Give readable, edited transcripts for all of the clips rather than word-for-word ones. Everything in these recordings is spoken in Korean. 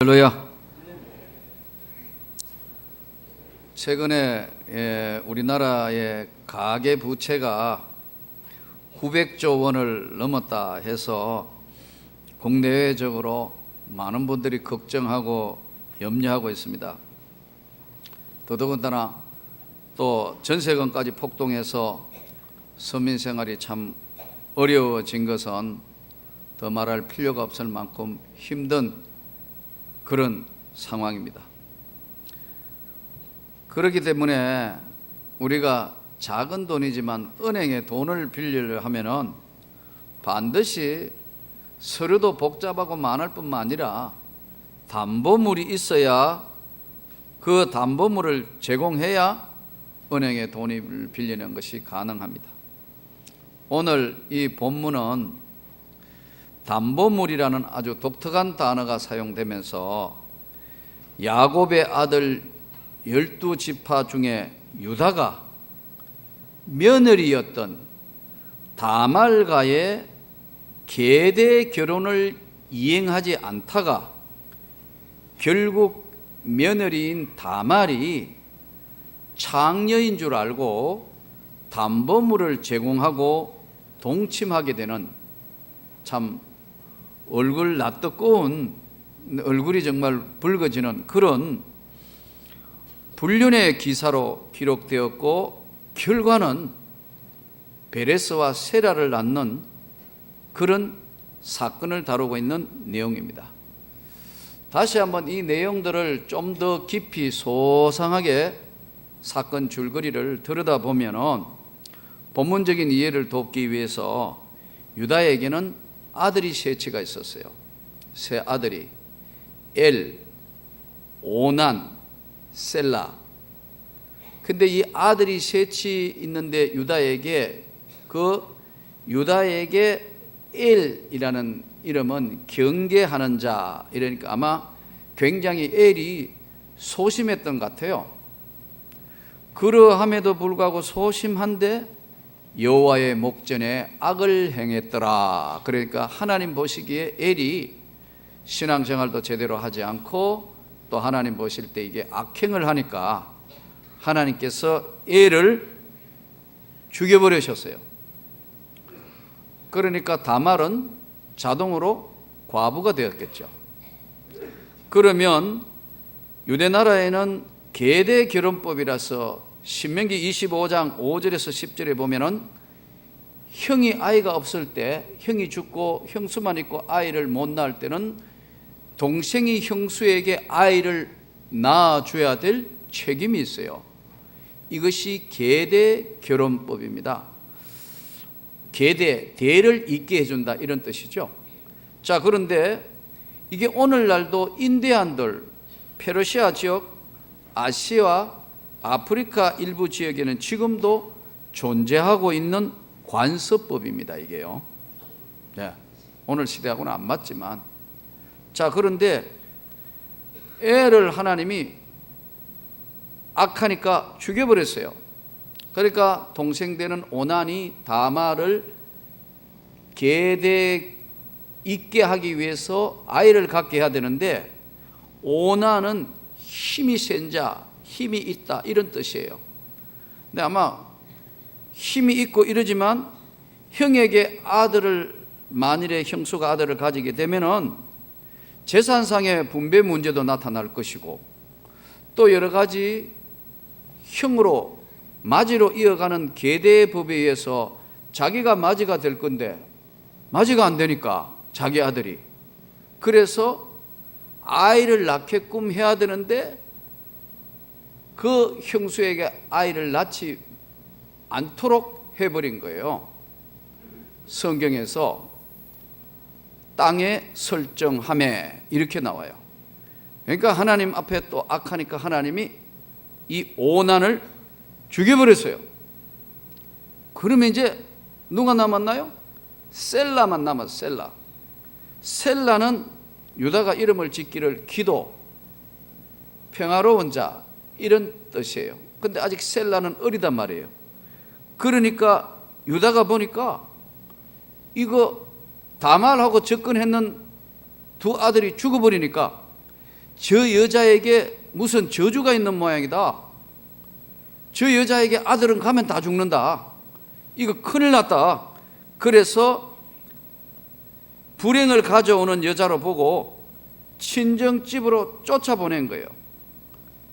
할렐루야. 최근에 우리나라의 가계 부채가 900조 원을 넘었다 해서 국내외적으로 많은 분들이 걱정하고 염려하고 있습니다. 더더군다나 또 전세금까지 폭등해서 서민 생활이 참 어려워진 것은 더 말할 필요가 없을 만큼 힘든 그런 상황입니다. 그렇기 때문에 우리가 작은 돈이지만 은행에 돈을 빌리려 하면은 반드시 서류도 복잡하고 많을 뿐만 아니라 담보물이 있어야, 그 담보물을 제공해야 은행에 돈을 빌리는 것이 가능합니다. 오늘 이 본문은 담보물이라는 아주 독특한 단어가 사용되면서 야곱의 아들 12지파 중에 유다가 며느리였던 다말과의 계대 결혼을 이행하지 않다가 결국 며느리인 다말이 창녀인 줄 알고 담보물을 제공하고 동침하게 되는, 참 얼굴 낯뜨거운, 얼굴이 정말 붉어지는 그런 불륜의 기사로 기록되었고, 결과는 베레스와 세라를 낳는 그런 사건을 다루고 있는 내용입니다. 다시 한번 이 내용들을 좀 더 깊이 소상하게 사건 줄거리를 들여다보면 본문적인 이해를 돕기 위해서 유다에게는 아들이 셋째가 있었어요. 세 아들이 엘, 오난, 셀라. 근데 이 아들이 셋이 있는데 유다에게 엘이라는 이름은 경계하는 자, 이러니까 아마 굉장히 엘이 소심했던 것 같아요. 그러함에도 불구하고 소심한데 여호와의 목전에 악을 행했더라. 그러니까 하나님 보시기에 엘이 신앙생활도 제대로 하지 않고 또 하나님 보실 때 이게 악행을 하니까 하나님께서 엘을 죽여버리셨어요. 그러니까 다말은 자동으로 과부가 되었겠죠. 그러면 유대나라에는 계대 결혼법이라서 신명기 25장 5절에서 10절에 보면은 형이 아이가 없을 때, 형이 죽고 형수만 있고 아이를 못 낳을 때는 동생이 형수에게 아이를 낳아줘야 될 책임이 있어요. 이것이 계대 결혼법입니다. 계대, 대를 잇게 해준다, 이런 뜻이죠. 자, 그런데 이게 오늘날도 인디안들, 페르시아 지역, 아시아, 아프리카 일부 지역에는 지금도 존재하고 있는 관습법입니다, 이게요. 네, 오늘 시대하고는 안 맞지만. 자, 그런데 애를 하나님이 악하니까 죽여버렸어요. 그러니까 동생 되는 오난이 다말을 계대 있게 하기 위해서 아이를 갖게 해야 되는데, 오난은 힘이 센 자, 힘이 있다, 이런 뜻이에요. 근데 아마 힘이 있고 이러지만 형에게 아들을, 만일에 형수가 아들을 가지게 되면은 재산상의 분배 문제도 나타날 것이고, 또 여러 가지 형으로 마지로 이어가는 계대법에 의해서 자기가 마지가 될 건데 마지가 안 되니까 자기 아들이, 그래서 아이를 낳게끔 해야 되는데 그 형수에게 아이를 낳지 않도록 해버린 거예요. 성경에서 땅에 설정하매 이렇게 나와요. 그러니까 하나님 앞에 또 악하니까 하나님이 이 오난을 죽여버렸어요. 그러면 이제 누가 남았나요? 셀라만 남았어요. 셀라. 셀라는 유다가 이름을 짓기를 기도, 평화로운 자, 이런 뜻이에요. 근데 아직 셀라는 어리단 말이에요. 그러니까 유다가 보니까 이거 다말하고 접근했는 두 아들이 죽어버리니까 저 여자에게 무슨 저주가 있는 모양이다. 저 여자에게 아들은 가면 다 죽는다. 이거 큰일 났다. 그래서 불행을 가져오는 여자로 보고 친정집으로 쫓아보낸 거예요.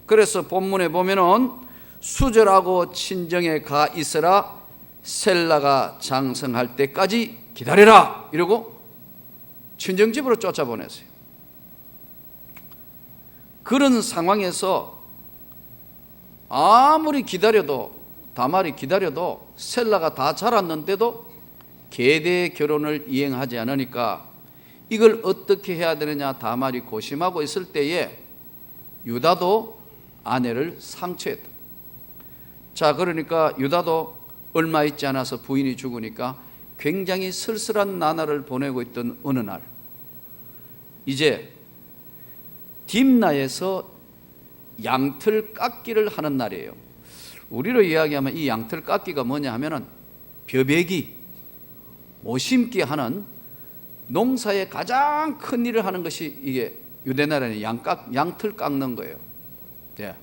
그래서 본문에 보면은 수절하고 친정에 가 있으라, 셀라가 장성할 때까지 기다려라 이러고 친정집으로 쫓아보냈어요. 그런 상황에서 아무리 기다려도, 다말이 기다려도 셀라가 다 자랐는데도 계대 결혼을 이행하지 않으니까 이걸 어떻게 해야 되느냐 다말이 고심하고 있을 때에 유다도 아내를 상처했다. 자, 그러니까 유다도 얼마 있지 않아서 부인이 죽으니까 굉장히 쓸쓸한 나날을 보내고 있던 어느 날, 이제 딥나에서 양틀 깎기를 하는 날이에요. 우리로 이야기하면 이 양틀 깎기가 뭐냐 하면은 벼베기, 모심기 하는 농사의 가장 큰 일을 하는 것이 이게 유대나라는 양틀 깎는 거예요. 예.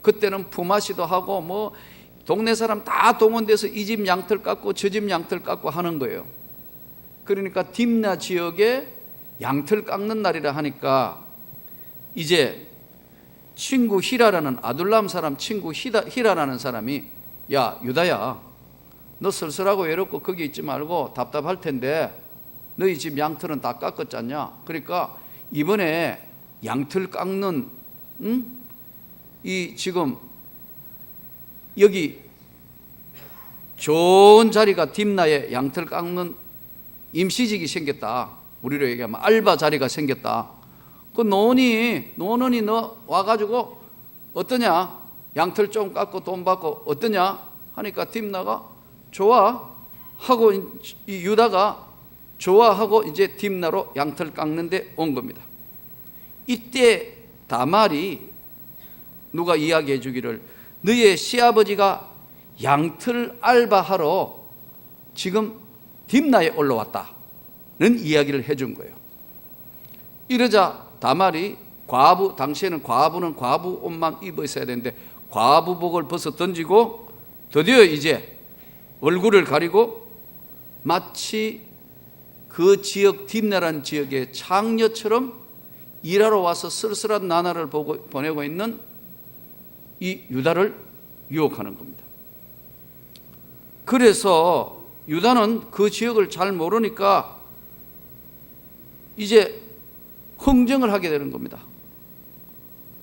그때는 품앗이도 하고 뭐 동네 사람 다 동원돼서 이 집 양틀 깎고 저 집 양틀 깎고 하는 거예요. 그러니까 딥나 지역에 양틀 깎는 날이라 하니까 이제 친구 히라라는, 아둘람 사람 친구 히라라는 사람이, 야 유다야, 너 쓸쓸하고 외롭고 거기 있지 말고 답답할 텐데 너희 집 양틀은 다 깎았잖냐. 그러니까 이번에 양틀 깎는 이 지금 여기 좋은 자리가 딥나에 양틀 깎는 임시직이 생겼다. 우리로 얘기하면 알바 자리가 생겼다. 그 노원이 너 와가지고 어떠냐, 양틀 좀 깎고 돈 받고 어떠냐 하니까 딥나가 좋아 하고, 이 유다가 좋아하고 이제 딥나로 양틀 깎는데 온 겁니다. 이때 다말이 누가 이야기해 주기를, 너의 시아버지가 양틀 알바하러 지금 딥나에 올라왔다는 이야기를 해준 거예요. 이러자 다말이 과부, 당시에는 과부는 과부 옷만 입어 있어야 되는데 과부복을 벗어 던지고 드디어 이제 얼굴을 가리고 마치 그 지역, 딥나라는 지역의 창녀처럼 일하러 와서 쓸쓸한 나날을 보내고 있는 이 유다를 유혹하는 겁니다. 그래서 유다는 그 지역을 잘 모르니까 이제 흥정을 하게 되는 겁니다.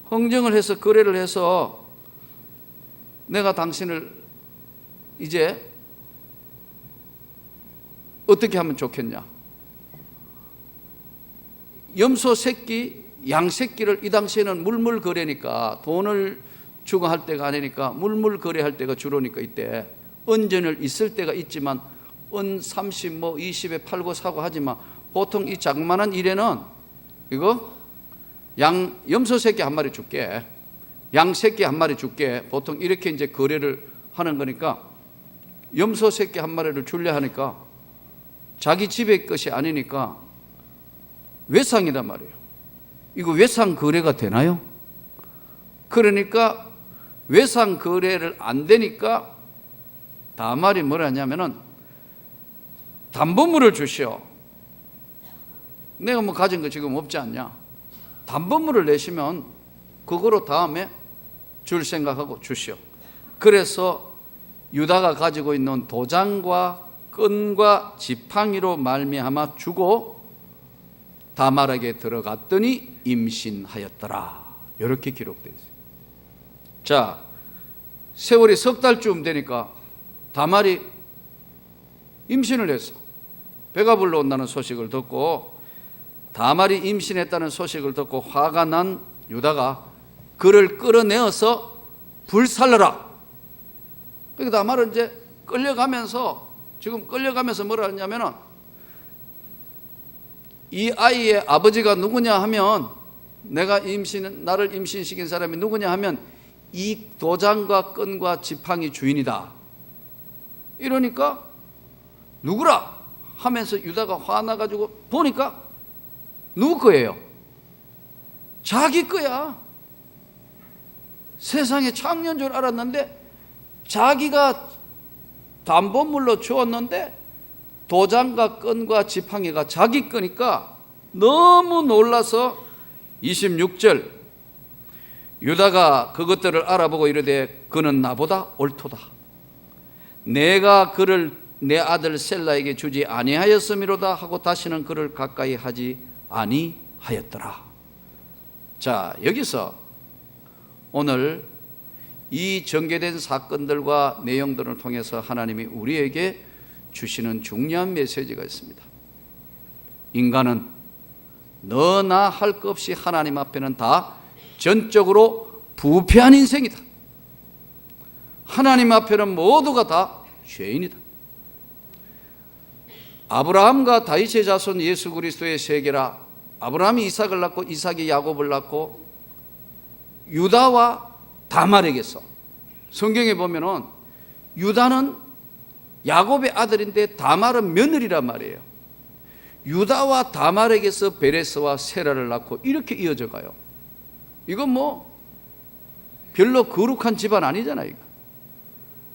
흥정을 해서 거래를 해서 내가 당신을 이제 어떻게 하면 좋겠냐. 염소 새끼, 양 새끼를, 이 당시에는 물물 거래니까 돈을 주고 할 때가 아니니까 물물 거래할 때가 주로니까 이때 은전을 있을 때가 있지만 은 30, 뭐 20에 팔고 사고 하지만 보통 이 자그마한 일에는 이거 염소 새끼 한 마리 줄게, 양 새끼 한 마리 줄게, 보통 이렇게 이제 거래를 하는 거니까 염소 새끼 한 마리를 주려 하니까 자기 집의 것이 아니니까 외상이란 말이에요. 이거 외상 거래가 되나요? 그러니까 외상 거래를 안 되니까 다말이 뭐라냐면은 담보물을 주시오. 내가 뭐 가진 거 지금 없지 않냐. 담보물을 내시면 그거로 다음에 줄 생각하고 주시오. 그래서 유다가 가지고 있는 도장과 끈과 지팡이로 말미암아 주고 다말에게 들어갔더니 임신하였더라. 이렇게 기록되어 있어요. 자, 세월이 석 달쯤 되니까 다말이 임신을 했어. 배가 불러온다는 소식을 듣고, 다말이 임신했다는 소식을 듣고 화가 난 유다가 그를 끌어내어서 불살라라. 그러니까 다말은 이제 끌려가면서 뭐라 하냐면은, 이 아이의 아버지가 누구냐 하면, 나를 임신시킨 사람이 누구냐 하면 이 도장과 끈과 지팡이 주인이다. 이러니까 누구라 하면서 유다가 화나가지고 보니까 누구 거예요? 자기 거야. 세상에 창녀인 줄 알았는데 자기가 담보물로 주었는데 도장과 건과 지팡이가 자기 거니까 너무 놀라서 26절 유다가 그것들을 알아보고 이르되 그는 나보다 옳도다. 내가 그를 내 아들 셀라에게 주지 아니하였음이로다 하고 다시는 그를 가까이 하지 아니하였더라. 자, 여기서 오늘 이 전개된 사건들과 내용들을 통해서 하나님이 우리에게 주시는 중요한 메시지가 있습니다. 인간은 너나 할 것 없이 하나님 앞에는 다 전적으로 부패한 인생이다. 하나님 앞에는 모두가 다 죄인이다. 아브라함과 다윗의 자손 예수 그리스도의 세계라. 아브라함이 이삭을 낳고 이삭이 야곱을 낳고 유다와 다말에게서, 성경에 보면은 유다는 야곱의 아들인데 다말은 며느리란 말이에요. 유다와 다말에게서 베레스와 세라를 낳고 이렇게 이어져 가요. 이건 뭐 별로 거룩한 집안 아니잖아요.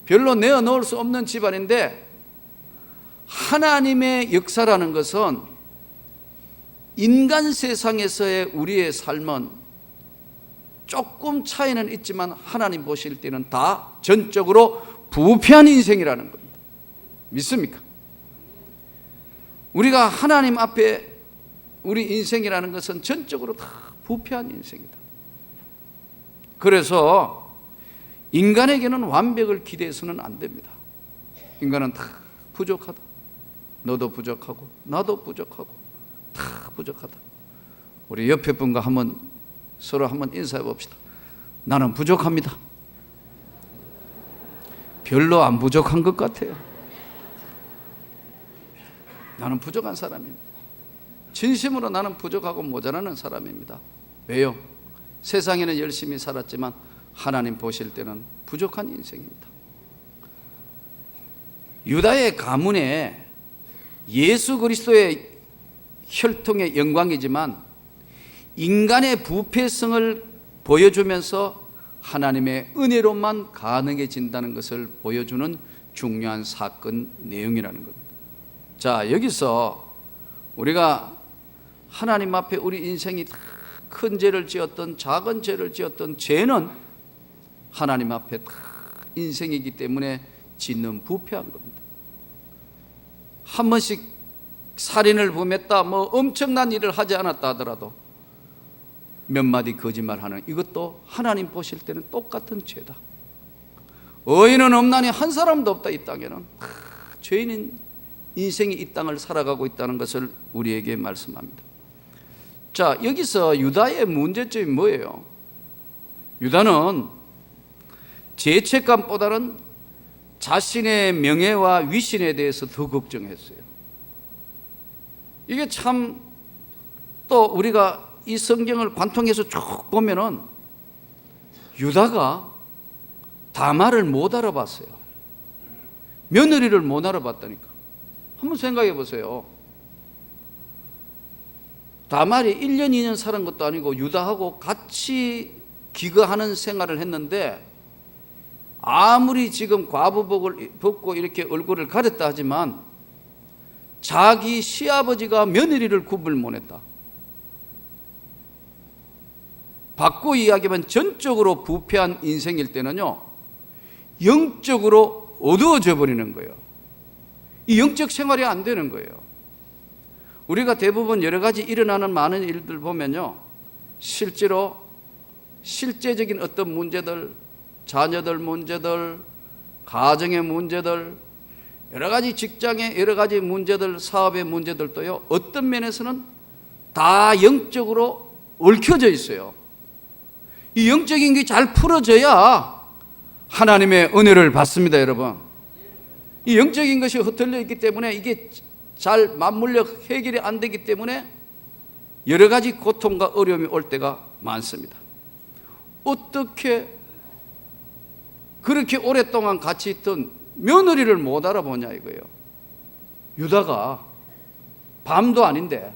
별로 내어 넣을 수 없는 집안인데, 하나님의 역사라는 것은 인간 세상에서의 우리의 삶은 조금 차이는 있지만 하나님 보실 때는 다 전적으로 부패한 인생이라는 겁니다. 믿습니까? 우리가 하나님 앞에 우리 인생이라는 것은 전적으로 다 부패한 인생이다. 그래서 인간에게는 완벽을 기대해서는 안 됩니다. 인간은 다 부족하다. 너도 부족하고 나도 부족하고 다 부족하다. 우리 옆에 분과 서로 한번 인사해 봅시다. 나는 부족합니다. 별로 안 부족한 것 같아요. 나는 부족한 사람입니다. 진심으로 나는 부족하고 모자라는 사람입니다. 왜요? 세상에는 열심히 살았지만 하나님 보실 때는 부족한 인생입니다. 유다의 가문에 예수 그리스도의 혈통의 영광이지만 인간의 부패성을 보여주면서 하나님의 은혜로만 가능해진다는 것을 보여주는 중요한 사건 내용이라는 겁니다. 자, 여기서 우리가 하나님 앞에 우리 인생이 다 큰 죄를 지었던 작은 죄를 지었던 죄는 하나님 앞에 다 인생이기 때문에 짓는 부패한 겁니다. 한 번씩 살인을 범했다, 뭐 엄청난 일을 하지 않았다 하더라도 몇 마디 거짓말하는 이것도 하나님 보실 때는 똑같은 죄다. 의인은 없나니 한 사람도 없다. 이 땅에는 죄인인 인생이 이 땅을 살아가고 있다는 것을 우리에게 말씀합니다. 자, 여기서 유다의 문제점이 뭐예요? 유다는 죄책감보다는 자신의 명예와 위신에 대해서 더 걱정했어요. 이게 참, 또 우리가 이 성경을 관통해서 쭉 보면은 유다가 다말을 못 알아봤어요. 며느리를 못 알아봤다니까. 한번 생각해 보세요. 다말이 1년 2년 살은 것도 아니고 유다하고 같이 기거하는 생활을 했는데, 아무리 지금 과부복을 벗고 이렇게 얼굴을 가렸다 하지만 자기 시아버지가 며느리를 구분을 못했다. 바꿔 이야기하면 전적으로 부패한 인생일 때는요, 영적으로 어두워져 버리는 거예요. 이 영적 생활이 안 되는 거예요. 우리가 대부분 여러 가지 일어나는 많은 일들 보면요, 실제로 실제적인 어떤 문제들, 자녀들 문제들, 가정의 문제들, 여러 가지 직장의 여러 가지 문제들, 사업의 문제들도요, 어떤 면에서는 다 영적으로 얽혀져 있어요. 이 영적인 게 잘 풀어져야 하나님의 은혜를 받습니다, 여러분. 이 영적인 것이 흩어져 있기 때문에 이게 잘 맞물려 해결이 안 되기 때문에 여러 가지 고통과 어려움이 올 때가 많습니다. 어떻게 그렇게 오랫동안 같이 있던 며느리를 못 알아보냐 이거예요. 유다가 밤도 아닌데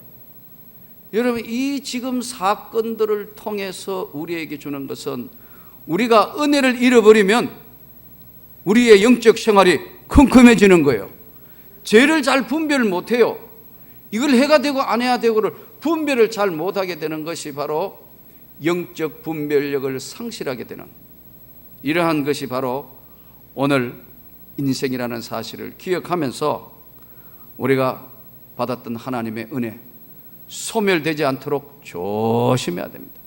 여러분, 이 지금 사건들을 통해서 우리에게 주는 것은 우리가 은혜를 잃어버리면 우리의 영적 생활이 컴컴해지는 거예요. 죄를 잘 분별을 못해요. 이걸 해가 되고 안 해야 되고를 분별을 잘 못하게 되는 것이 바로 영적 분별력을 상실하게 되는, 이러한 것이 바로 오늘 인생이라는 사실을 기억하면서 우리가 받았던 하나님의 은혜 소멸되지 않도록 조심해야 됩니다.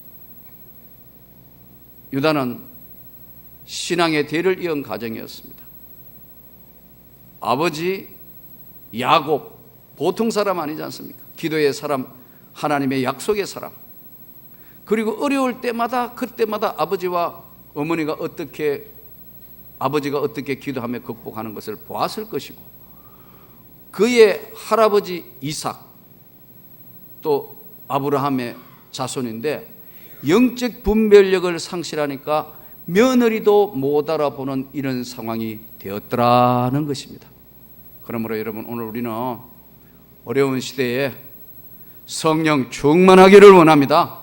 유다는 신앙의 대를 이은 가정이었습니다. 아버지 야곱, 보통 사람 아니지 않습니까? 기도의 사람, 하나님의 약속의 사람. 그리고 어려울 때마다 그때마다 아버지와 어머니가 아버지가 어떻게 기도하며 극복하는 것을 보았을 것이고, 그의 할아버지 이삭, 또 아브라함의 자손인데 영적 분별력을 상실하니까 며느리도 못 알아보는 이런 상황이 되었더라는 것입니다. 그러므로 여러분, 오늘 우리는 어려운 시대에 성령 충만하기를 원합니다.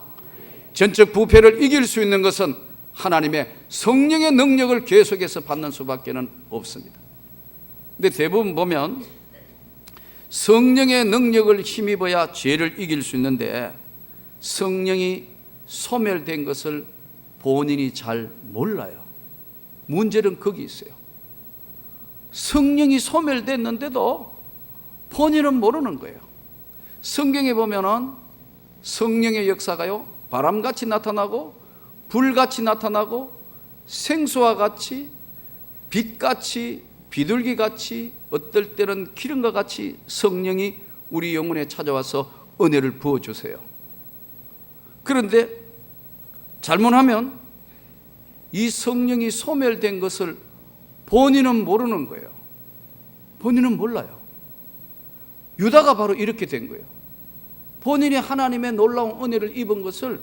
전적 부패를 이길 수 있는 것은 하나님의 성령의 능력을 계속해서 받는 수밖에 없습니다. 근데 대부분 보면 성령의 능력을 힘입어야 죄를 이길 수 있는데 성령이 소멸된 것을 본인이 잘 몰라요. 문제는 거기 있어요. 성령이 소멸됐는데도 본인은 모르는 거예요. 성경에 보면은 성령의 역사가요, 바람같이 나타나고 불같이 나타나고 생수와 같이 빛같이 비둘기같이 어떨 때는 기름과 같이 성령이 우리 영혼에 찾아와서 은혜를 부어주세요. 그런데 잘못하면 이 성령이 소멸된 것을 본인은 모르는 거예요. 본인은 몰라요. 유다가 바로 이렇게 된 거예요. 본인이 하나님의 놀라운 은혜를 입은 것을,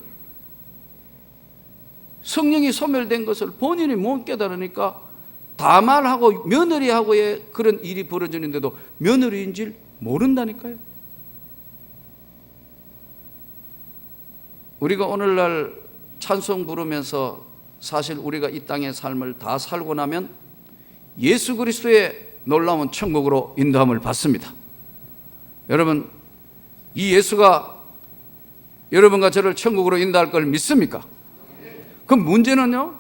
성령이 소멸된 것을 본인이 못 깨달으니까 다말하고 며느리하고의 그런 일이 벌어지는데도 며느리인 줄 모른다니까요. 우리가 오늘날 찬송 부르면서 사실 우리가 이 땅의 삶을 다 살고 나면 예수 그리스도의 놀라운 천국으로 인도함을 받습니다. 여러분, 이 예수가 여러분과 저를 천국으로 인도할 걸 믿습니까? 그럼 문제는요,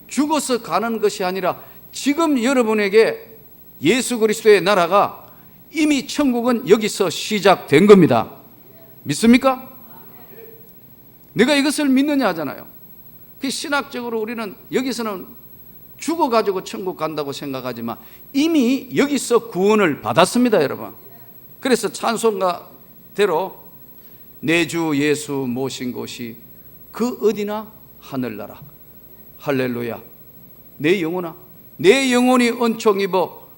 죽어서 가는 것이 아니라 지금 여러분에게 예수 그리스도의 나라가 이미 천국은 여기서 시작된 겁니다. 믿습니까? 내가 이것을 믿느냐 하잖아요. 그 신학적으로 우리는 여기서는 죽어가지고 천국 간다고 생각하지만 이미 여기서 구원을 받았습니다, 여러분. 그래서 찬송가대로 내 주 예수 모신 곳이 그 어디나 하늘나라. 할렐루야. 내 영혼아, 내 영혼이 은총 입어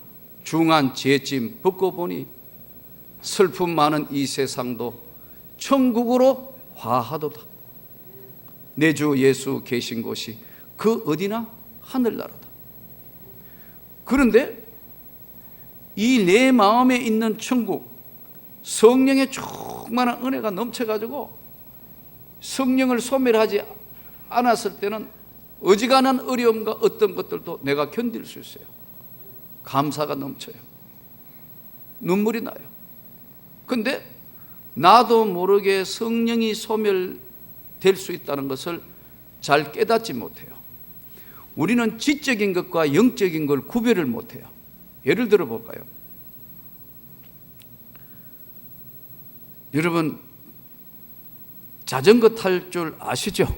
중한 죄짐 벗고 보니 슬픔 많은 이 세상도 천국으로 화하도다. 내 주 예수 계신 곳이 그 어디나 하늘나라다. 그런데 이 내 마음에 있는 천국, 성령의 충만한 은혜가 넘쳐가지고 성령을 소멸하지 않았을 때는 어지간한 어려움과 어떤 것들도 내가 견딜 수 있어요. 감사가 넘쳐요. 눈물이 나요. 근데 나도 모르게 성령이 소멸될 수 있다는 것을 잘 깨닫지 못해요. 우리는 지적인 것과 영적인 걸 구별을 못해요. 예를 들어 볼까요? 여러분, 자전거 탈 줄 아시죠?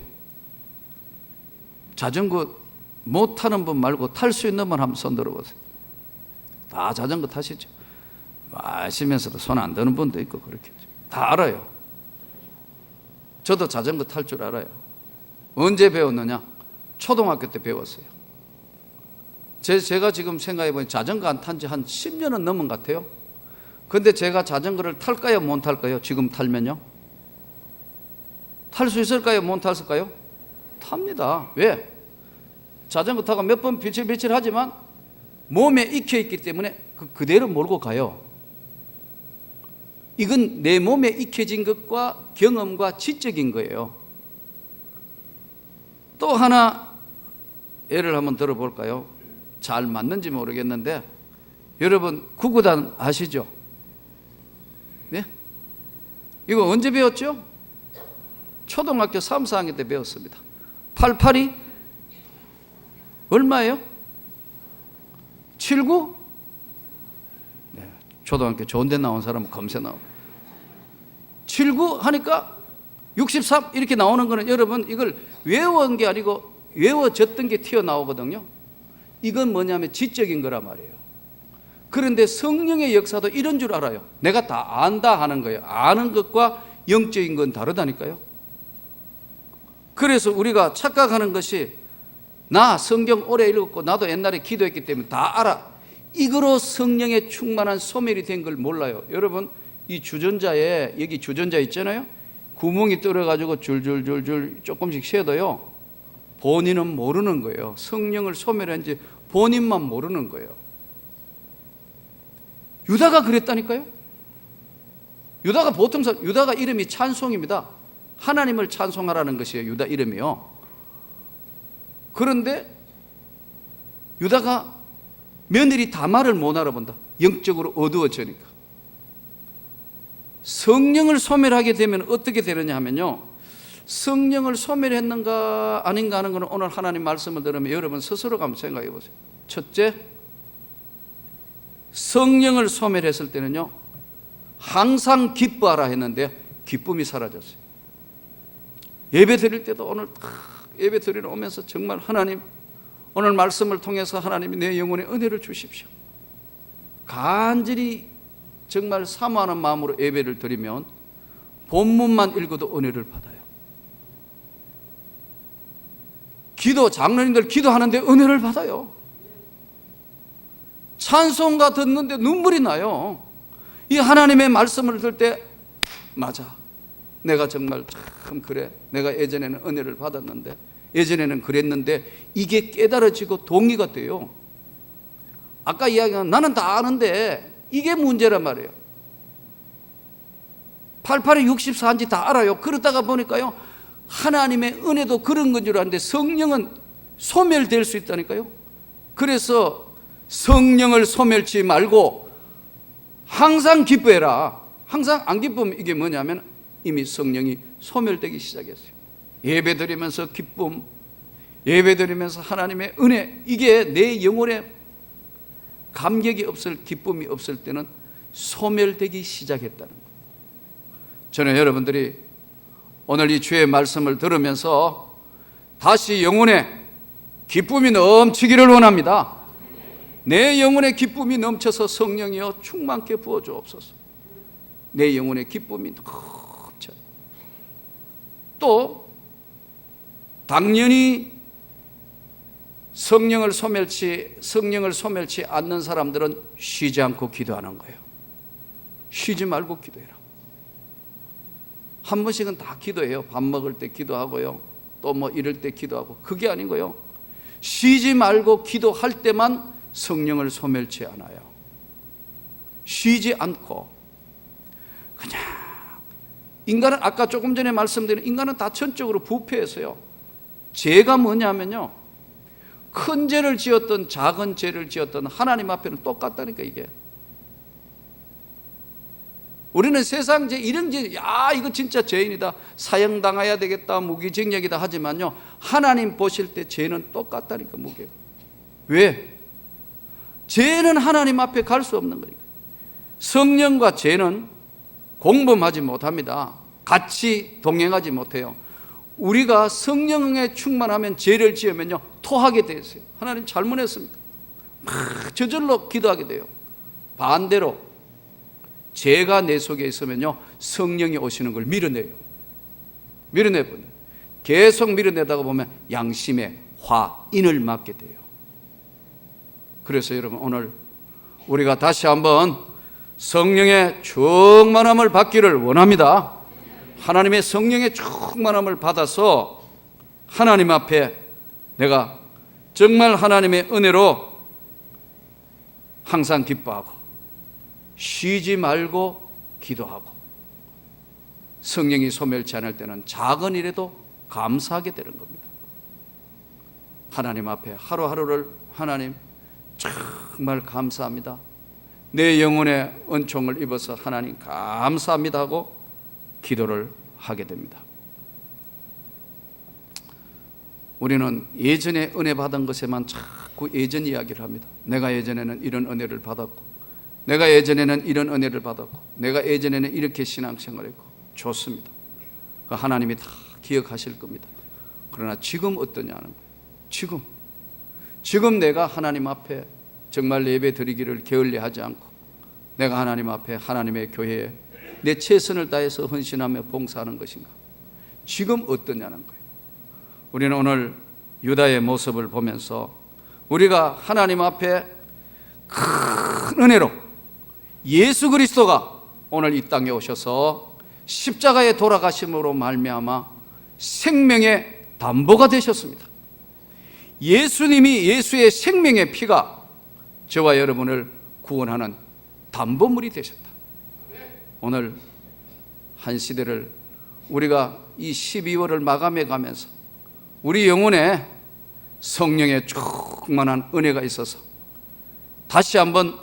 자전거 못 타는 분 말고 탈 수 있는 분 한번 손 들어보세요. 다 자전거 타시죠? 마시면서도 손 안 드는 분도 있고 그렇게 다 알아요. 저도 자전거 탈 줄 알아요. 언제 배웠느냐? 초등학교 때 배웠어요. 제가 지금 생각해 보니 자전거 안 탄 지 한 10년은 넘은 것 같아요. 근데 제가 자전거를 탈까요? 못 탈까요? 지금 탈면요? 탈 수 있을까요? 못 탈까요? 탑니다. 왜? 자전거 타고 몇 번 비칠비칠 하지만 몸에 익혀 있기 때문에 그대로 몰고 가요. 이건 내 몸에 익혀진 것과 경험과 지적인 거예요. 또 하나 예를 한번 들어볼까요? 잘 맞는지 모르겠는데, 여러분 구구단 아시죠? 네? 이거 언제 배웠죠? 초등학교 3, 4학년 때 배웠습니다. 88이 얼마예요? 79? 네, 초등학교 좋은 데 나온 사람은 검세 나오고 79 하니까 63 이렇게 나오는 거는 여러분 이걸 외운 게 아니고 외워졌던 게 튀어나오거든요. 이건 뭐냐면 지적인 거란 말이에요. 그런데 성령의 역사도 이런 줄 알아요. 내가 다 안다 하는 거예요. 아는 것과 영적인 건 다르다니까요. 그래서 우리가 착각하는 것이 나 성경 오래 읽었고 나도 옛날에 기도했기 때문에 다 알아. 이거로 성령의 충만한 소멸이 된 걸 몰라요. 여러분 이 주전자에 여기 주전자 있잖아요. 구멍이 뚫어가지고 줄줄줄줄 조금씩 쇠도요. 본인은 모르는 거예요. 성령을 소멸한지 본인만 모르는 거예요. 유다가 그랬다니까요. 유다가 보통 유다가 이름이 찬송입니다. 하나님을 찬송하라는 것이에요. 유다 이름이요. 그런데 유다가 며느리 다말을 못 알아본다. 영적으로 어두워지니까. 성령을 소멸하게 되면 어떻게 되느냐 하면요, 성령을 소멸했는가 아닌가 하는 것은 오늘 하나님 말씀을 들으면 여러분 스스로가 한번 생각해 보세요. 첫째, 성령을 소멸했을 때는요 항상 기뻐하라 했는데 기쁨이 사라졌어요. 예배 드릴 때도 오늘 예배 드리러 오면서 정말 하나님 오늘 말씀을 통해서 하나님이 내 영혼에 은혜를 주십시오. 간절히 정말 사모하는 마음으로 예배를 드리면 본문만 읽어도 은혜를 받아요. 장로님들 기도하는데 은혜를 받아요. 찬송가 듣는데 눈물이 나요. 이 하나님의 말씀을 들을 때 맞아, 내가 정말 참 그래, 내가 예전에는 은혜를 받았는데 예전에는 그랬는데 이게 깨달아지고 동의가 돼요. 아까 이야기한 나는 다 아는데 이게 문제란 말이에요. 88이 64인지 다 알아요. 그러다가 보니까요 하나님의 은혜도 그런 건 줄 알았는데 성령은 소멸될 수 있다니까요. 그래서 성령을 소멸치 말고 항상 기뻐해라. 항상 안 기쁘면 이게 뭐냐면 이미 성령이 소멸되기 시작했어요. 예배 드리면서 기쁨, 예배 드리면서 하나님의 은혜, 이게 내 영혼에 감격이 없을, 기쁨이 없을 때는 소멸되기 시작했다는 거예요. 저는 여러분들이 오늘 이 주의 말씀을 들으면서 다시 영혼에 기쁨이 넘치기를 원합니다. 내 영혼에 기쁨이 넘쳐서 성령이여 충만케 부어주옵소서. 내 영혼에 기쁨이 넘쳐. 또 당연히 성령을 소멸치 않는 사람들은 쉬지 않고 기도하는 거예요. 쉬지 말고 기도해라. 한 번씩은 다 기도해요. 밥 먹을 때 기도하고요. 또 뭐 이럴 때 기도하고. 그게 아니고요. 쉬지 말고 기도할 때만 성령을 소멸치 않아요. 쉬지 않고 그냥 인간은 아까 조금 전에 말씀드린 인간은 다 전적으로 부패해서요. 죄가 뭐냐면요, 큰 죄를 지었던 작은 죄를 지었던 하나님 앞에는 똑같다니까. 이게 우리는 세상 죄 이런 죄 이거 진짜 죄인이다, 사형당해야 되겠다, 무기징역이다 하지만요 하나님 보실 때 죄는 똑같다니까. 무게가. 왜? 죄는 하나님 앞에 갈 수 없는 거니까. 성령과 죄는 공범하지 못합니다. 같이 동행하지 못해요. 우리가 성령에 충만하면 죄를 지으면요 토하게 돼 있어요. 하나님 잘못했습니다. 막 저절로 기도하게 돼요. 반대로 죄가 내 속에 있으면요 성령이 오시는 걸 밀어내요. 밀어내버려요. 계속 밀어내다가 보면 양심의 화인을 맞게 돼요. 그래서 여러분 오늘 우리가 다시 한번 성령의 충만함을 받기를 원합니다. 하나님의 성령의 충만함을 받아서 하나님 앞에 내가 정말 하나님의 은혜로 항상 기뻐하고 쉬지 말고 기도하고 성령이 소멸치 않을 때는 작은 일에도 감사하게 되는 겁니다. 하나님 앞에 하루하루를 하나님 정말 감사합니다. 내 영혼의 은총을 입어서 하나님 감사합니다 하고 기도를 하게 됩니다. 우리는 예전에 은혜 받은 것에만 자꾸 예전 이야기를 합니다. 내가 예전에는 이런 은혜를 받았고, 내가 예전에는 이런 은혜를 받았고, 내가 예전에는 이렇게 신앙생활했고. 좋습니다. 하나님이 다 기억하실 겁니다. 그러나 지금 어떠냐는 거예요. 지금 내가 하나님 앞에 정말 예배 드리기를 게을리하지 않고, 내가 하나님 앞에 하나님의 교회에 내 최선을 다해서 헌신하며 봉사하는 것인가? 지금 어떠냐는 거예요. 우리는 오늘 유다의 모습을 보면서 우리가 하나님 앞에 큰 은혜로 예수 그리스도가 오늘 이 땅에 오셔서 십자가에 돌아가심으로 말미암아 생명의 담보가 되셨습니다. 예수님이, 예수의 생명의 피가 저와 여러분을 구원하는 담보물이 되셨다. 오늘 한 시대를 우리가 이 12월을 마감해 가면서 우리 영혼에 성령의 충만한 은혜가 있어서 다시 한번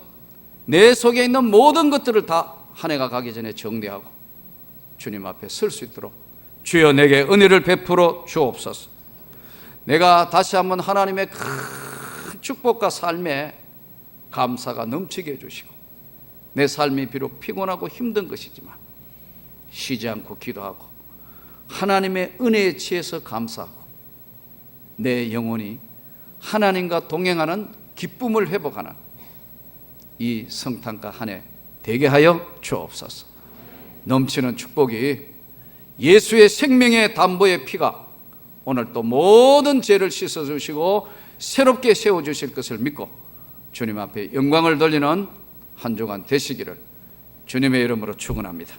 내 속에 있는 모든 것들을 다 한 해가 가기 전에 정리하고 주님 앞에 설 수 있도록 주여 내게 은혜를 베풀어 주옵소서. 내가 다시 한번 하나님의 큰 축복과 삶에 감사가 넘치게 해주시고, 내 삶이 비록 피곤하고 힘든 것이지만 쉬지 않고 기도하고 하나님의 은혜에 취해서 감사하고 내 영혼이 하나님과 동행하는 기쁨을 회복하는 이 성탄과 한 해 되게 하여 주옵소서. 넘치는 축복이 예수의 생명의 담보의 피가 오늘 또 모든 죄를 씻어주시고 새롭게 세워주실 것을 믿고 주님 앞에 영광을 돌리는 한 주간 되시기를 주님의 이름으로 축원합니다.